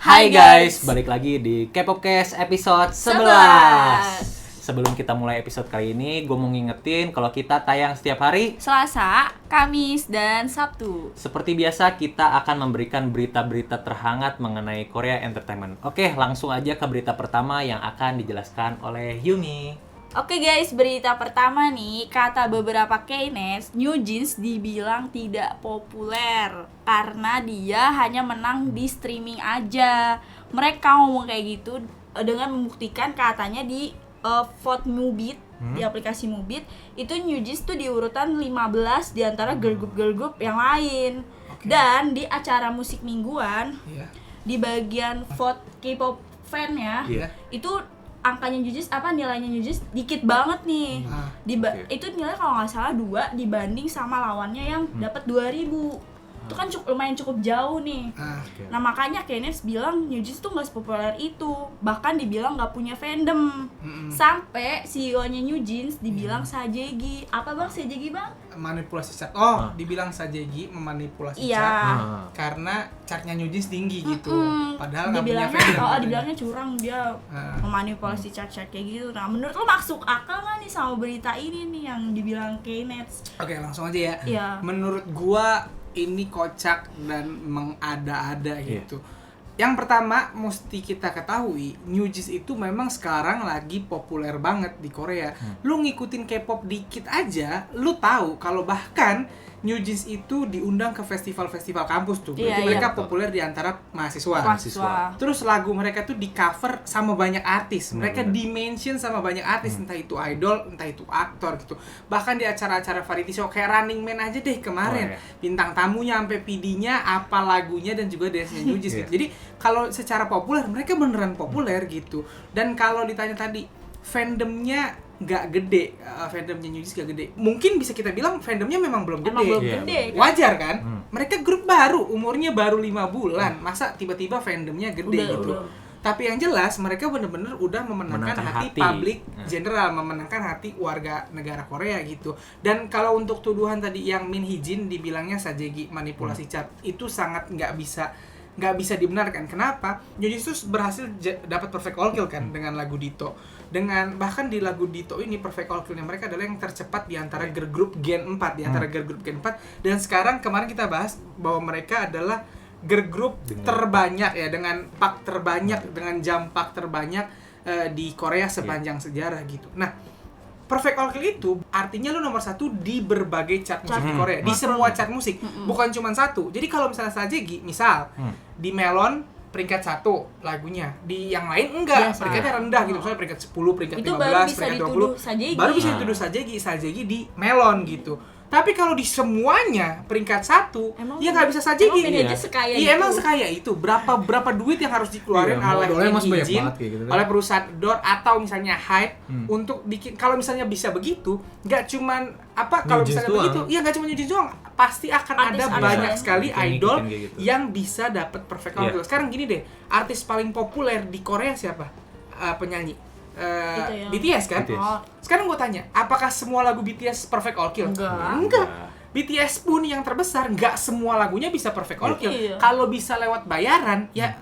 Hai guys, balik lagi di K-Popcast episode 11. Sebelum kita mulai episode kali ini, gue mau ngingetin kalau kita tayang setiap hari Selasa, Kamis, dan Sabtu. Seperti biasa, kita akan memberikan berita-berita terhangat mengenai Korea Entertainment. Oke, langsung aja ke berita pertama yang akan dijelaskan oleh Yumi. Oke guys, berita pertama nih, kata beberapa K-Nets, New Jeans dibilang tidak populer karena dia hanya menang di streaming aja. Mereka ngomong kayak gitu dengan membuktikan katanya di vote Mubit, di aplikasi Mubit, itu New Jeans tuh di urutan 15 di antara girl group yang lain. Dan di acara musik mingguan, di bagian vote K-pop fan ya, itu angkanya New Jeans nilainya New Jeans dikit banget nih. Itu nilai kalau nggak salah 2 dibanding sama lawannya yang dapat 2000. Itu kan lumayan cukup jauh nih. Nah makanya Kenneth bilang New Jeans tuh nggak sepopuler itu, bahkan dibilang nggak punya fandom. Sampai CEO-nya New Jeans dibilang sajegi. Apa bang sajegi bang? Manipulasi chart. Dibilang sajegi memanipulasi Iya. chart karena chartnya New Jeans tinggi gitu. Padahal nggak punya dibilangnya fandom. dibilangnya curang, dia memanipulasi chart kayak gitu. Nah menurut lo masuk akal nggak nih sama berita ini nih yang dibilang Kenneth? Oke, langsung aja ya. Iya. Menurut gua ini kocak dan mengada-ada gitu. Yang pertama mesti kita ketahui, New Jeans itu memang sekarang lagi populer banget di Korea. Lu ngikutin K-pop dikit aja, lu tahu kalau bahkan New Jeans itu diundang ke festival-festival kampus tuh. Berarti mereka populer di antara mahasiswa. Terus lagu mereka tuh di cover sama banyak artis. Mereka di-mention sama banyak artis, entah itu idol, entah itu aktor gitu. Bahkan di acara-acara variety show kayak Running Man aja deh kemarin. Bintang tamunya sampai PD-nya apa lagunya dan juga dance-nya New Jeans gitu. Jadi kalau secara populer, mereka beneran populer gitu. Dan kalau ditanya tadi, fandomnya nggak gede, fandomnya New Jeans nggak gede. Mungkin bisa kita bilang fandomnya memang belum gede. Wajar kan? Mereka grup baru, umurnya baru 5 bulan. Masa tiba-tiba fandomnya gede gitu. Tapi yang jelas mereka bener-bener udah memenangkan hati publik general, memenangkan hati warga negara Korea gitu. Dan kalau untuk tuduhan tadi yang Min Hee-jin dibilangnya sajegi manipulasi chart, itu sangat nggak bisa dibenarkan. Kenapa? New Jeans tuh berhasil dapat perfect all kill kan dengan lagu Ditto. Dengan bahkan di lagu Ditto ini perfect all kill-nya mereka adalah yang tercepat di antara girl group Gen 4, di antara girl group Gen 4. Dan sekarang kemarin kita bahas bahwa mereka adalah girl group terbanyak ya, dengan pak terbanyak, dengan jam pak terbanyak di Korea sepanjang sejarah gitu. Nah, perfect all kill itu artinya lu nomor 1 di berbagai chart musik di Korea, di semua chart musik, bukan cuma satu. Jadi kalau misalnya sajegi, misal di Melon peringkat 1 lagunya, di yang lain enggak, peringkatnya rendah gitu, misalnya peringkat 10, peringkat itu 15, peringkat 20, baru bisa dituduh sajegi di Melon gitu. Tapi kalau di semuanya peringkat 1, ya nggak bisa sajegi. Emang sekaya itu. Berapa duit yang harus dikeluarin oleh Min gitu, oleh perusahaan Door atau misalnya Hype untuk bikin. Kalau misalnya bisa begitu, nggak cuman kalau misalnya begitu, ya nggak cuma New Jeans doang. Pasti akan ada banyak sekali idol yang bisa dapat perfect all. Sekarang gini deh, artis paling populer di Korea siapa? Penyanyi BTS kan? Sekarang gue tanya, apakah semua lagu BTS perfect all kill? Enggak. BTS pun yang terbesar, nggak semua lagunya bisa perfect all kill. Kalau bisa lewat bayaran, ya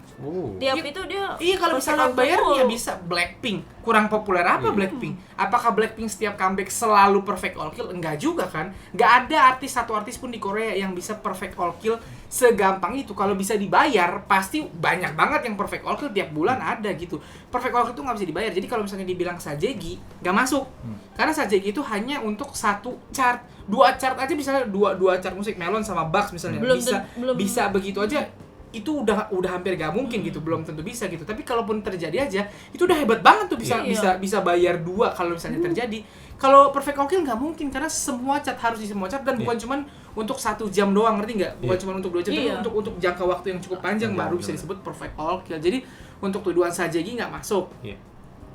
tiap itu dia. Iya, kalau bisa lewat bayaran ya bisa. Blackpink kurang populer apa Blackpink? Apakah Blackpink setiap comeback selalu perfect all kill? Enggak juga kan? Nggak ada satu artis pun di Korea yang bisa perfect all kill segampang itu. Kalau bisa dibayar, pasti banyak banget yang perfect all kill tiap bulan ada gitu. Perfect all kill itu nggak bisa dibayar. Jadi kalau misalnya dibilang sajegi, nggak masuk. Karena sajegi itu hanya untuk satu chart. 2 chart aja, misalnya dua chart musik, Melon sama Bugs misalnya. Bisa begitu aja. Itu udah hampir gak mungkin gitu, belum tentu bisa gitu. Tapi kalaupun terjadi aja, itu udah hebat banget tuh, bisa bayar 2 kalau misalnya terjadi. Kalau perfect all kill nggak mungkin, karena semua chart harus di semua chart, dan bukan cuman untuk 1 jam doang, ngerti nggak? Bukan cuma untuk 2 jam, tapi untuk jangka waktu yang cukup panjang baru bisa disebut perfect all kill. Jadi untuk tuduhan sajegi nggak masuk.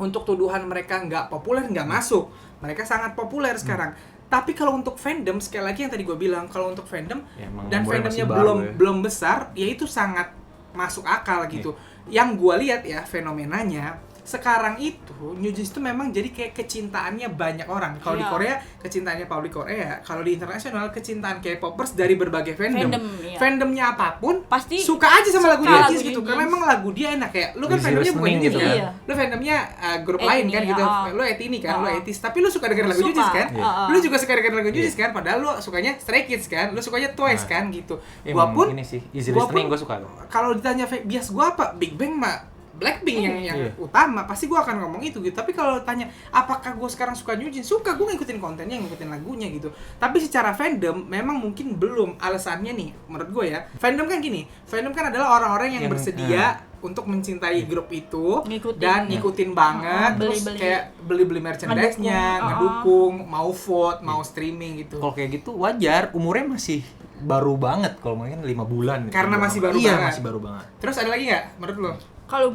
Untuk tuduhan mereka nggak populer nggak masuk. Mereka sangat populer sekarang. Tapi kalau untuk fandom, sekali lagi yang tadi gue bilang, kalau untuk fandom dan fandomnya belum besar, ya itu sangat masuk akal gitu. Yang gue lihat ya fenomenanya, sekarang itu New Jeans itu memang jadi kayak kecintaannya banyak orang. Kalau di Iya. Korea kecintaannya publik Korea, kalau di internasional kecintaan K-popers dari berbagai fandom. Iya. Fandomnya apapun Pasti suka aja sama lagu suka New lagu Jeans New gitu. Jeans. Karena emang lagu dia enak kayak lu kan Easy fandomnya bukan listening New Jeans gitu kan. kan. Lu fandomnya grup Etini, lain kan gitu. Lu etini kan, lu Oh. etis, tapi lu suka dengerin lagu New Suka. Jeans kan? Iya. Lu juga suka dengerin lagu New Jeans kan? Padahal lu sukanya Stray Kids kan, lu sukanya Twice kan gitu. Gua Emang pun ini sih easy gua listening pun- gue suka. kalau ditanya bias gua apa, Big Bang mah Blackpink yang Iya. utama, pasti gua akan ngomong itu gitu. Tapi kalau tanya apakah gua sekarang suka New Jeans, suka, gua ngikutin kontennya, ngikutin lagunya gitu. Tapi secara fandom memang mungkin belum. Alasannya nih menurut gua ya, fandom kan gini, fandom kan adalah orang-orang yang bersedia untuk mencintai grup itu Ngikutin. dan ngikutin banget, terus Beli-beli. kayak beli-beli merchandise-nya, ngedukung, mau vote, mau streaming gitu. Kalau kayak gitu wajar, umurnya masih baru banget kalau mungkin 5 bulan gitu. Karena masih baru iya, banget. masih baru banget. Terus ada lagi nggak menurut lo? kalau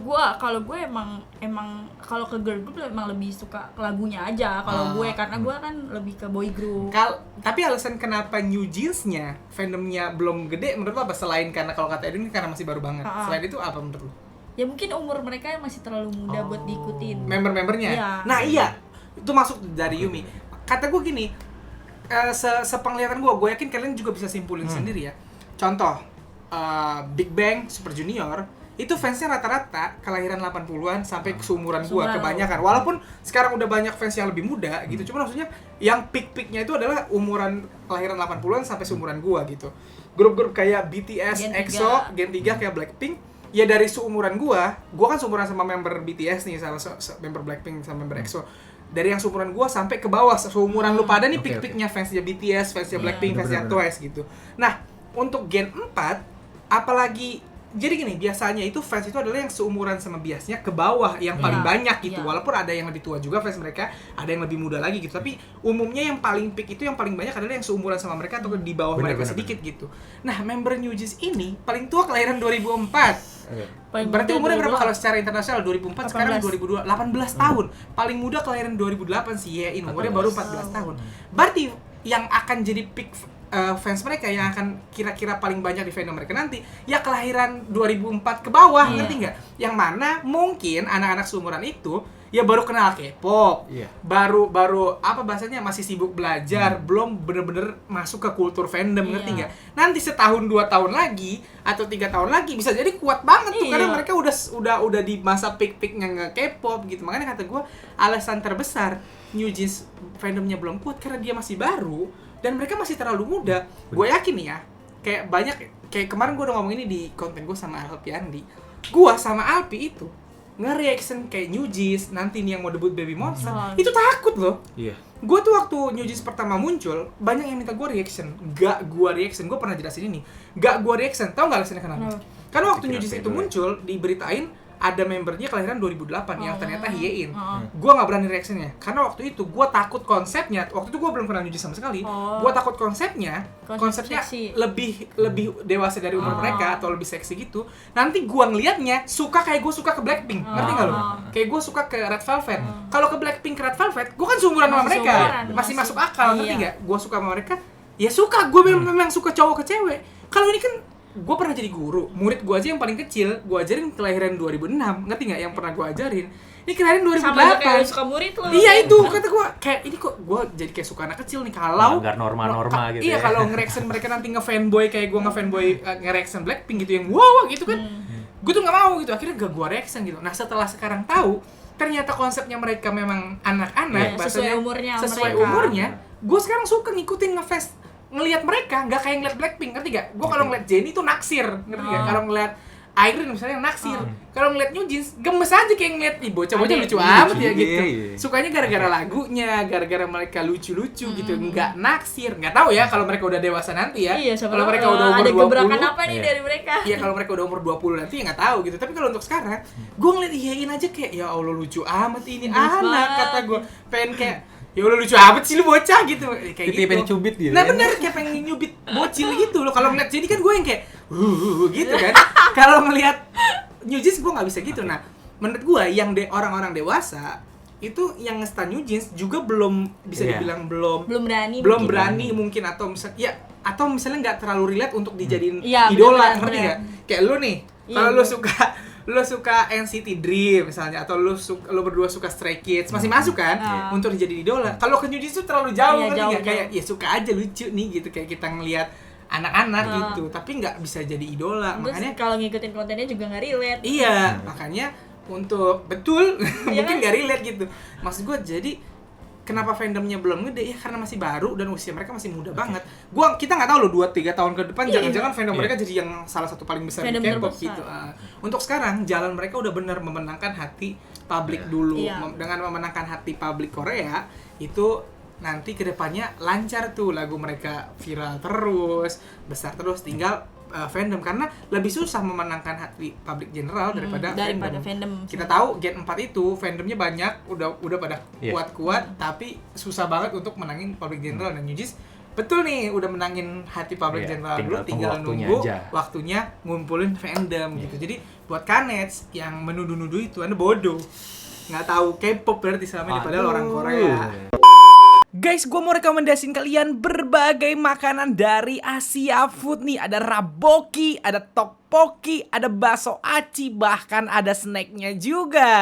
gue emang kalau ke girl group emang lebih suka ke lagunya aja kalau gue, karena gue kan lebih ke boy group. Tapi alasan kenapa New Jeans-nya fandomnya belum gede menurut lo apa, selain karena kalau kata Edwin karena masih baru banget. Selain itu apa menurut lo? Ya mungkin umur mereka masih terlalu muda buat diikutin. Member-membernya. Iya. Nah, iya. Itu masuk dari Yumi. Kata gue gini, sepenglihatan gue yakin kalian juga bisa simpulin sendiri ya. Contoh, Big Bang, Super Junior, itu fansnya rata-rata kelahiran 80-an sampai ke seumuran gue kebanyakan. Walaupun sekarang udah banyak fans yang lebih muda gitu, cuma maksudnya yang peak-peaknya itu adalah umuran kelahiran 80-an sampai seumuran gue gitu. Grup-grup kayak BTS, Gen 3. EXO, Gen 3 kayak Blackpink, ya dari seumuran gua kan seumuran sama member BTS nih, sama member Blackpink sama member EXO. Dari yang seumuran gua sampai ke bawah, seumuran lu pada nih Oke, peak-peaknya fansnya BTS, fansnya Blackpink, fansnya bener-bener. Twice gitu. Nah, untuk Gen 4 apalagi, jadi gini, biasanya itu fans itu adalah yang seumuran sama biasnya ke bawah yang paling Iya, banyak gitu. iya. Walaupun ada yang lebih tua juga fans mereka, ada yang lebih muda lagi gitu. Tapi umumnya yang paling peak itu yang paling banyak adalah yang seumuran sama mereka atau di bawah mereka sedikit gitu. Nah, member New Jeans ini paling tua kelahiran 2004. Paling Berarti muda umurnya berapa 2002? kalau secara internasional? 2004 sekarang 2002, 18 tahun. Paling muda kelahiran 2008 si Yein, umurnya baru 14 tahun. Berarti yang akan jadi peak fans mereka yang akan kira-kira paling banyak di fandom mereka nanti ya kelahiran 2004 ke bawah, Iya. ngerti nggak? Yang mana mungkin anak-anak seumuran itu ya baru kenal K-pop, Iya. baru apa bahasanya, masih sibuk belajar, belum bener-bener masuk ke kultur fandom, ngerti Iya. nggak? Nanti setahun 2 tahun lagi atau 3 tahun lagi bisa jadi kuat banget tuh, Iya. karena mereka udah di masa peak-peaknya nge-K-pop gitu. Makanya kata gue alasan terbesar New Jeans fandomnya belum kuat karena dia masih baru dan mereka masih terlalu muda. Gue yakin nih ya, kayak banyak, kayak kemarin gue udah ngomong ini di konten gue sama Alpi Andi. Gue sama Alpi itu nge-reaction kayak New Jeans nanti nih yang mau debut Baby Monster, itu takut loh. Iya. Gue tuh waktu New Jeans pertama muncul, banyak yang minta gue reaction. Gak gue reaction, gue pernah jelasin ini. Gak gue reaction, tau gak alasannya kenapa? Karena waktu New Jeans itu muncul, diberitain ada membernya kelahiran 2008 yang ternyata Hyein. Gue gak berani reactionnya, karena waktu itu gue takut konsepnya. Waktu itu gue belum kenal New Jeans sama sekali. Gue takut konsepnya seksi. lebih dewasa dari umur mereka atau lebih seksi gitu. Nanti gue ngeliatnya suka kayak gue suka ke Blackpink, ngerti gak lo? Kayak gue suka ke Red Velvet. Kalau ke Blackpink, ke Red Velvet, gue kan seumuran sama mereka, masih masuk akal, ngerti gak? Gue suka sama mereka, ya suka. Gue memang suka cowok ke cewek. Kalau ini kan gue pernah jadi guru, murid gue aja yang paling kecil, gue ajarin kelahiran 2006, ngerti nggak? Yang pernah gue ajarin, ini kelahiran 2008. Sama aja kayak lu suka murid lo. Iya itu, kata gue, kayak ini kok gue jadi kayak suka anak kecil nih kalau Nggak norma-norma gitu iya, ya. kalau nge-reaction mereka nanti nge-fanboy kayak gue nge-fanboy nge-reaction Blackpink gitu yang wow gitu kan, gue tuh nggak mau gitu, akhirnya gak gue reaction gitu. Nah setelah sekarang tahu ternyata konsepnya mereka memang anak-anak, Iya, bahasanya sesuai umurnya, umurnya mereka. gue sekarang suka ngikutin ngelihat mereka, nggak kayak ngeliat Blackpink, ngerti gak? Gue kalau ngeliat Jennie tuh naksir, ngerti gak? Kalau ngeliat Irene misalnya naksir, kalau ngeliat New Jeans gemes aja kayak ngeliat bocah-bocah lucu amat ya gitu. Iya. Sukanya gara-gara lagunya, gara-gara mereka lucu-lucu gitu, nggak naksir. Nggak tahu ya kalau mereka udah dewasa nanti ya. Iya, Kalau mereka udah umur ada 20, gebrakan apa nih Iya. dari mereka? iya kalau mereka udah umur 20 nanti ya nggak tahu gitu. Tapi kalau untuk sekarang, gue ngeliat Hyein aja kayak ya Allah lucu amat ini Gemes anak, banget. kata gue. Pengen kayak ya Allah lucu amat sih lu bocah gitu, kayak Kayak gitu. pengen cubit gitu. Nah ya. bener, kayak pengen nyubit bocil gitu loh. Kalau ngeliat jadi kan gue yang kayak gitu kan. Kalau ngeliat New Jeans gue nggak bisa gitu. Nah menurut gue yang orang-orang dewasa itu yang nge-stan New Jeans juga belum bisa Iya. dibilang belum Berani. belum mungkin. berani mungkin, atau misalnya nggak terlalu relate untuk dijadiin Iya, idola, bener-bener, ngerti bener. nggak? Kayak lu nih, Iya, kalau lu bener. suka lo suka NCT Dream misalnya, atau lo berdua suka Stray Kids, masih masuk kan untuk jadi idola. Kalau ke New Jeans tuh terlalu jauh, Iya, jauh. kayak ya suka aja, lucu nih gitu, kayak kita ngelihat anak-anak gitu, tapi nggak bisa jadi idola. Terus Makanya kalau ngikutin kontennya juga nggak relate. iya, makanya untuk betul mungkin kan? nggak relate gitu. Maksud gue, jadi kenapa fandomnya belum gede ya karena masih baru dan usia mereka masih muda banget. Kita nggak tahu loh 2-3 tahun ke depan jangan-jangan fandom mereka jadi yang salah satu paling besar di Fandom K-pop terbesar. gitu. Untuk sekarang jalan mereka udah benar memenangkan hati publik dulu. Iya. Dengan memenangkan hati publik Korea itu nanti kedepannya lancar tuh, lagu mereka viral terus, besar terus, tinggal fandom, karena lebih susah memenangkan hati publik general daripada fandom. Kita tahu Gen 4 itu fandomnya banyak, udah pada kuat-kuat, tapi susah banget untuk menangin public general. Dan New Jeans betul nih udah menangin hati public general dulu, tinggal nunggu waktunya ngumpulin fandom gitu. Jadi buat Kanets yang menuduh-nuduh itu, Anda bodoh, nggak tahu K-pop berarti selama ini, padahal orang Korea. Guys, gue mau rekomendasiin kalian berbagai makanan dari Asia Food nih. Ada raboki, ada tteokbokki, ada bakso aci, bahkan ada snacknya juga.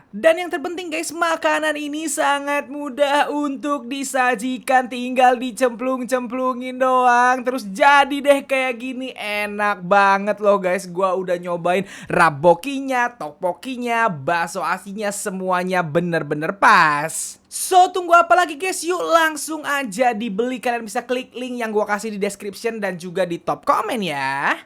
Dan yang terpenting guys, makanan ini sangat mudah untuk disajikan. Tinggal dicemplung-cemplungin doang, terus jadi deh kayak gini. Enak banget loh guys. Gue udah nyobain rabokinya, tteokbokkinya, bakso acinya, semuanya bener-bener pas. So, tunggu apa lagi guys? Yuk langsung aja dibeli. Kalian bisa klik link yang gua kasih di description dan juga di top komen ya.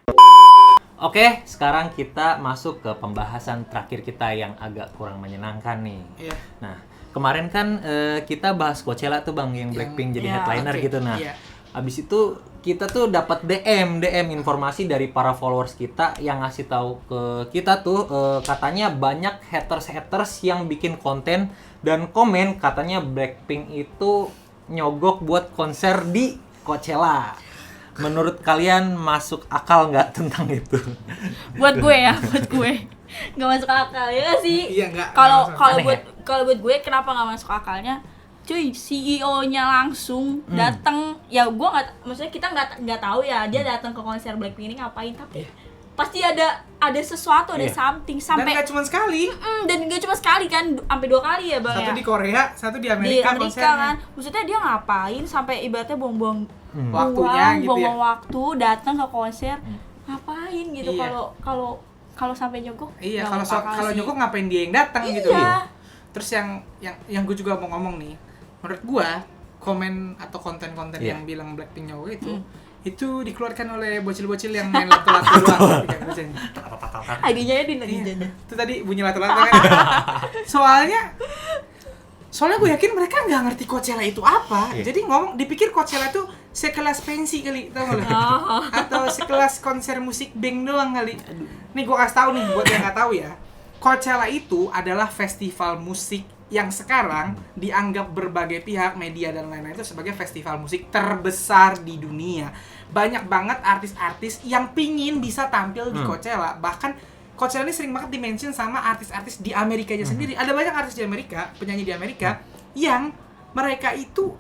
Oke, sekarang kita masuk ke pembahasan terakhir kita yang agak kurang menyenangkan nih. Iya. Nah, kemarin kan kita bahas Coachella tuh Bang, yang Blackpink jadi headliner gitu. Nah, abis itu kita tuh dapat DM informasi dari para followers kita yang ngasih tahu ke kita tuh katanya banyak haters yang bikin konten dan komen katanya Blackpink itu nyogok buat konser di Coachella. Menurut kalian masuk akal nggak tentang itu? Buat gue nggak masuk akal ya nggak sih? Iya, nggak Kalau buat gue kenapa nggak masuk akalnya? Cuy, CEO-nya langsung datang. Ya gue maksudnya kita nggak tahu ya dia datang ke konser Blackpink ini ngapain, tapi pasti ada sesuatu, ada something sampai. Dan nggak cuma sekali. Dan nggak cuma sekali kan, sampai 2 kali ya Bang. Satu ya? di Korea, satu di Amerika konsernya. Kan. Maksudnya dia ngapain sampai ibaratnya buang-buang waktunya gitu ya. buang waktu datang ke konser. Ngapain gitu Iya. kalau sampai nyogok. Iya, nggak masuk akal kalau sih. nyogok ngapain dia yang datang gitu. Iya. Terus yang gue juga mau ngomong nih, menurut gue komen atau konten-konten yang bilang Blackpink nyogok itu dikeluarkan oleh bocil-bocil yang main lato-lato doang. ID-nya di netizen. Itu tadi bunyi lato-lato kan. Soalnya gue yakin mereka nggak ngerti Coachella itu apa. Jadi dipikir Coachella itu sekelas pensi kali, tau nggak lo? Atau sekelas konser musik band doang kali. Nih gue kasih tahu nih buat yang nggak tahu ya. Coachella itu adalah festival musik yang sekarang dianggap berbagai pihak, media dan lain-lain itu sebagai festival musik terbesar di dunia. Banyak banget artis-artis yang pingin bisa tampil di Coachella. Bahkan Coachella ini sering banget dimention sama artis-artis di Amerika aja sendiri. Ada banyak artis di Amerika, penyanyi di Amerika yang mereka itu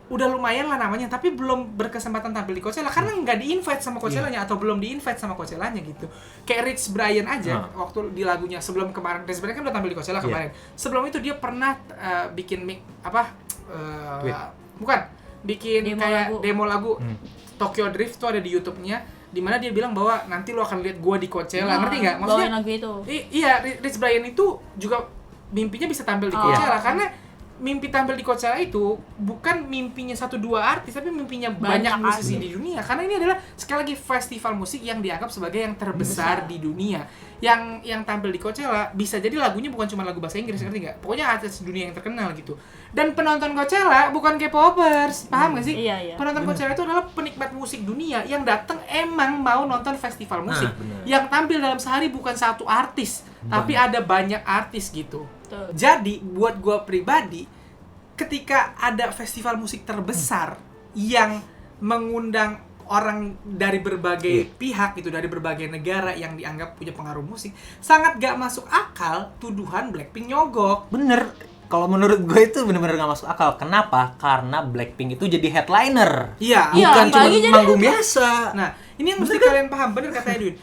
udah lumayan lah namanya, tapi belum berkesempatan tampil di Coachella karena nggak di-invite sama Coachellanya atau belum di-invite sama Coachellanya gitu. Kayak Rich Brian aja waktu di lagunya sebelum kemarin, Rich Brian kan udah tampil di Coachella kemarin. Sebelum itu dia pernah bikin bikin demo lagu Tokyo Drift tuh ada di YouTube-nya, dimana dia bilang bahwa nanti lo akan lihat gua di Coachella, ngerti nggak? Maksudnya lagu itu. Iya, Rich Brian itu juga mimpinya bisa tampil di Coachella karena mimpi tampil di Coachella itu bukan mimpinya 1-2 artis, tapi mimpinya banyak musisi di dunia. Karena ini adalah sekali lagi festival musik yang dianggap sebagai yang terbesar di dunia. Yang tampil di Coachella bisa jadi lagunya bukan cuma lagu bahasa Inggris, ngerti nggak? Pokoknya artis dunia yang terkenal gitu. Dan penonton Coachella bukan K-popers, paham nggak sih? Iya. Penonton Coachella itu adalah penikmat musik dunia yang datang emang mau nonton festival musik. Yang tampil dalam sehari bukan satu artis, tapi ada banyak artis gitu. Jadi buat gue pribadi, ketika ada festival musik terbesar yang mengundang orang dari berbagai pihak gitu, dari berbagai negara yang dianggap punya pengaruh musik, sangat gak masuk akal tuduhan Blackpink nyogok. Bener, kalau menurut gue itu bener-bener gak masuk akal. Kenapa? Karena Blackpink itu jadi headliner. Iya, bukan cuma apalagi jadi manggung biasa. Nah, ini yang mesti kalian paham, bener kata Edwin.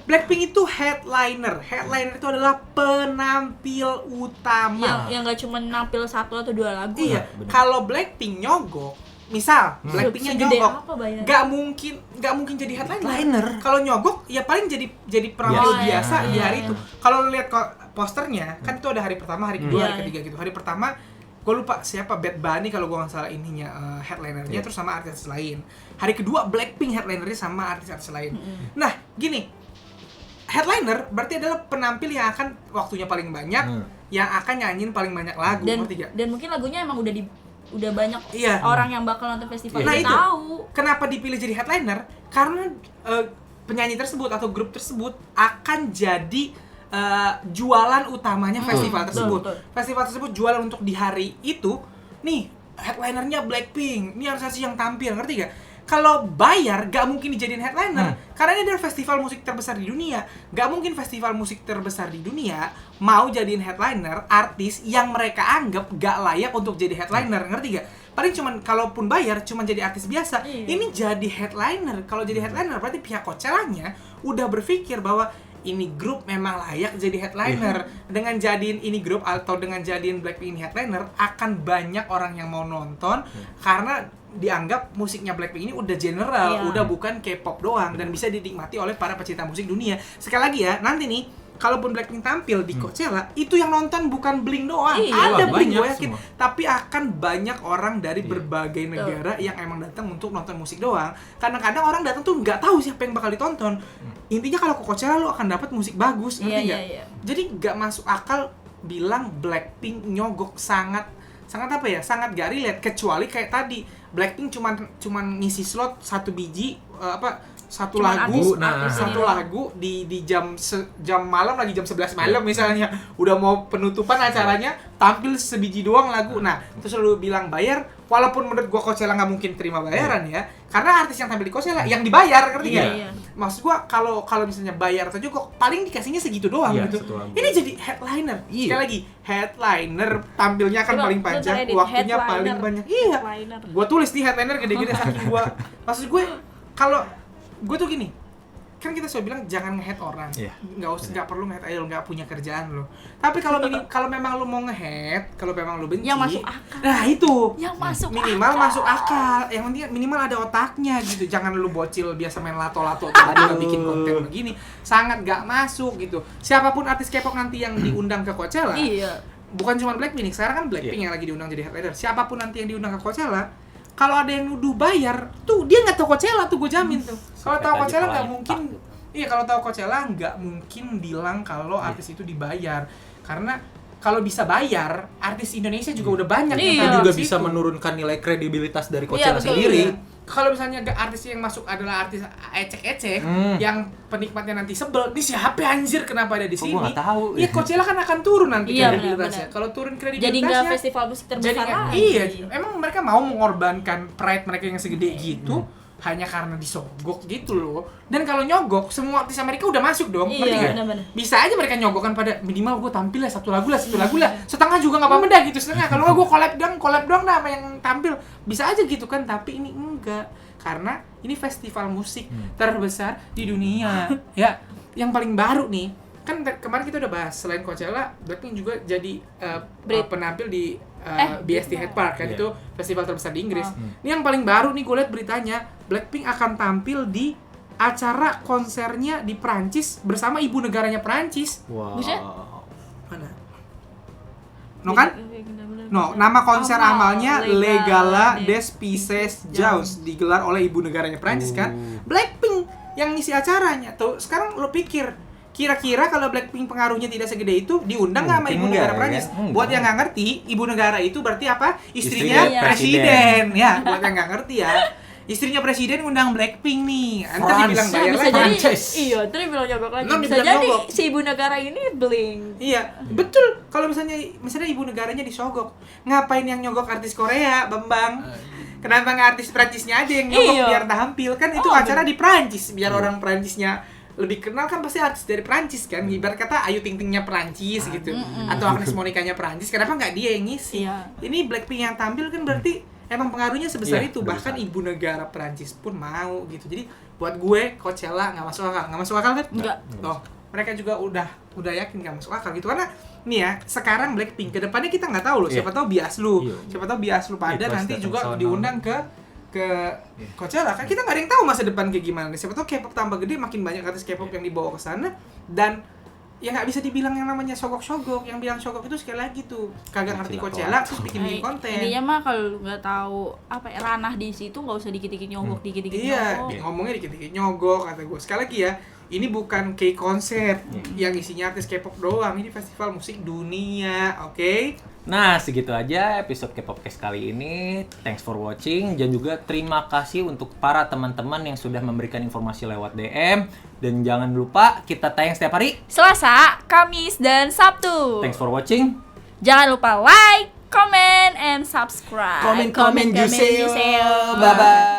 Blackpink itu headliner. Headliner itu adalah penampil utama. Yang nggak cuma nampil 1 atau 2 lagu. Iya. Kalau Blackpink nyogok, misal Blackpinknya nyogok, nggak mungkin jadi headliner. Kalau nyogok ya paling jadi penampil biasa di hari itu. Kalau lihat posternya kan itu ada hari pertama, hari kedua, hari ketiga gitu. Hari pertama gue lupa siapa, Bad Bunny kalau gue nggak salah ininya headlinernya, terus sama artis lain. Hari kedua Blackpink headlinernya sama artis lain. Nah gini, headliner berarti adalah penampil yang akan waktunya paling banyak, yang akan nyanyiin paling banyak lagu. Dan mungkin lagunya emang udah banyak orang yang bakal nonton festival. Nah itu tahu kenapa dipilih jadi headliner, karena penyanyi tersebut atau grup tersebut akan jadi jualan utamanya festival tersebut. Festival tersebut jualan untuk di hari itu. Nih headlinernya Blackpink, ini artis yang tampil, ngerti gak? Kalau bayar, gak mungkin dijadiin headliner. Karena ini adalah festival musik terbesar di dunia. Gak mungkin festival musik terbesar di dunia mau jadiin headliner artis yang mereka anggap gak layak untuk jadi headliner, ngerti gak? Paling cuman, kalaupun bayar, cuman jadi artis biasa. Ini jadi headliner. Kalau jadi headliner, berarti pihak Coachella-nya udah berpikir bahwa ini grup memang layak jadi headliner. Dengan jadiin ini grup atau dengan jadiin Blackpink ini headliner, akan banyak orang yang mau nonton. Karena dianggap musiknya Blackpink ini udah general, udah bukan K-pop doang, dan bisa dinikmati oleh para pecinta musik dunia. Sekali lagi ya, nanti nih kalaupun Blackpink tampil di Coachella, itu yang nonton bukan Blink doang. Ada Blink, gue yakin, tapi akan banyak orang dari berbagai negara yang emang datang untuk nonton musik doang. Kadang-kadang orang datang tuh nggak tahu siapa yang bakal ditonton. Intinya kalau ke Coachella lo akan dapat musik bagus, ngerti nggak? Jadi nggak masuk akal bilang Blackpink nyogok, sangat apa ya, sangat gak relate. Kecuali kayak tadi Blackpink cuman ngisi slot satu biji satu lagu di jam malam, lagi jam 11 malam misalnya, udah mau penutupan acaranya, tampil sebiji doang lagu. Nah terus lu bilang bayar, walaupun menurut gua Coachella nggak mungkin terima bayaran ya, karena artis yang tampil di Coachella yang dibayar, ngerti nggak? Maksud gua kalau misalnya bayar atau juga paling dikasihnya segitu doang gitu. Ini jadi headliner. Sekali lagi, headliner tampilnya akan paling panjang, waktunya paling banyak. Gua tulis di headliner gede-gede saking gua. Maksud gue, kalau gue tuh gini, kan kita selalu bilang jangan nge-hate orang, nggak perlu nge-hate aja, lo nggak punya kerjaan lo. Tapi kalau memang lo mau nge-hate, kalau memang lo benci, yang masuk akal. Nah itu, yang minimal masuk akal. Yang penting minimal ada otaknya gitu. Jangan lo bocil biasa main lato-lato tiba-tiba bikin konten begini, sangat nggak masuk gitu. Siapapun artis K-pop nanti yang diundang ke Coachella, bukan cuma Blackpink, sekarang kan Blackpink yang lagi diundang jadi headliner. Siapapun nanti yang diundang ke Coachella, kalau ada yang nuduh bayar, tuh dia nggak tahu Coachella tuh, gue jamin tuh. Kalau tahu Coachella nggak mungkin, kalau tahu Coachella nggak mungkin bilang kalau artis itu dibayar. Karena kalau bisa bayar, artis Indonesia juga udah banyak yang juga bisa menurunkan nilai kredibilitas dari Coachella sendiri. Kalau misalnya artis yang masuk adalah artis ecek-ecek, yang penikmatnya nanti sebel, ini siapa anjir kenapa ada di sini? Gua nggak tahu. Iya, Coachella kan akan turun nanti kredibilitasnya. Kalau turun kredibilitasnya, jadi nggak festival musik terbesar lagi. Emang mereka mau mengorbankan pride mereka yang segede gitu hanya karena disogok gitu loh. Dan kalau nyogok, semua artis Amerika udah masuk dong, ngerti nggak? Bisa aja mereka nyogokkan pada minimal gue tampil lah satu lagu lah, setengah juga nggak apa-apa dah gitu, setengah. Kalau nggak gue collab dong dah sama yang tampil, bisa aja gitu kan. Tapi ini enggak, karena ini festival musik terbesar di dunia. Ya, yang paling baru nih, kan kemarin kita udah bahas, selain Coachella, Blackpink juga jadi penampil di BST Hyde Park kan, itu festival terbesar di Inggris. Ini yang paling baru nih, gue lihat beritanya, Blackpink akan tampil di acara konsernya di Prancis bersama ibu negaranya Prancis. Buset. Mana? No kan? No, nama konser amalnya Le Gala des Pisces Jaunes, digelar oleh ibu negaranya Prancis kan. Blackpink yang ngisi acaranya. Tuh, sekarang lo pikir, kira-kira kalau Blackpink pengaruhnya tidak segede itu, diundang nggak sama ibu negara Prancis? Buat yang nggak ngerti, ibu negara itu berarti apa? Istrinya presiden. Ya, buat yang nggak ngerti ya. Istrinya presiden undang Blackpink nih. Nanti dibilang bayar lagi. Iya, terus bilang nyogok lagi. Bisa jadi si ibu negara ini Blink. Iya, betul. Kalau misalnya ibu negaranya disogok, ngapain yang nyogok artis Korea, Bambang? Kenapa nggak artis Prancisnya aja yang nyogok biar tampil? Kan itu acara di Prancis, biar orang Prancisnya lebih kenal kan, pasti artis dari Prancis kan. Ibarat kata Ayu Ting Tingnya Prancis gitu, atau Agnes Monica-nya Prancis. Kenapa nggak dia yang ngisi? Ini Blackpink yang tampil kan berarti emang pengaruhnya sebesar Iya, itu. udah Bahkan besar. ibu negara Perancis pun mau gitu. Jadi buat gue Coachella nggak masuk akal kan? Enggak. Loh, mereka juga udah yakin nggak masuk akal gitu karena nih ya sekarang Blackpink kedepannya kita nggak tahu loh, Iya. siapa tahu bias lu, Iya. siapa tahu bias lu pada Itu nanti Stephen juga Sono. diundang ke Coachella kan, kita nggak ada yang tahu masa depan kayak gimana. Siapa tahu K-pop tambah gede, makin banyak artis K-pop yang dibawa ke sana, dan ya nggak bisa dibilang yang namanya sogok-sogok. Yang bilang sogok itu sekali lagi tuh kagak ngerti Coachella terus bikin konten. Intinya mah kalau lu nggak tahu apa ya, ranah di situ nggak usah dikit-dikit nyogok, dikit-dikit Iya, nyogok. ngomongnya dikit-dikit nyogok kata gue. Sekali lagi ya, ini bukan K-konser yang isinya artis K-pop doang. Ini festival musik dunia, oke? Nah, segitu aja episode K-Popcast kali ini. Thanks for watching dan juga terima kasih untuk para teman-teman yang sudah memberikan informasi lewat DM, dan jangan lupa kita tayang setiap hari. Selasa, Kamis, dan Sabtu. Thanks for watching. Jangan lupa like, comment, and subscribe. Komen Comment, juicy. juicy. Bye bye.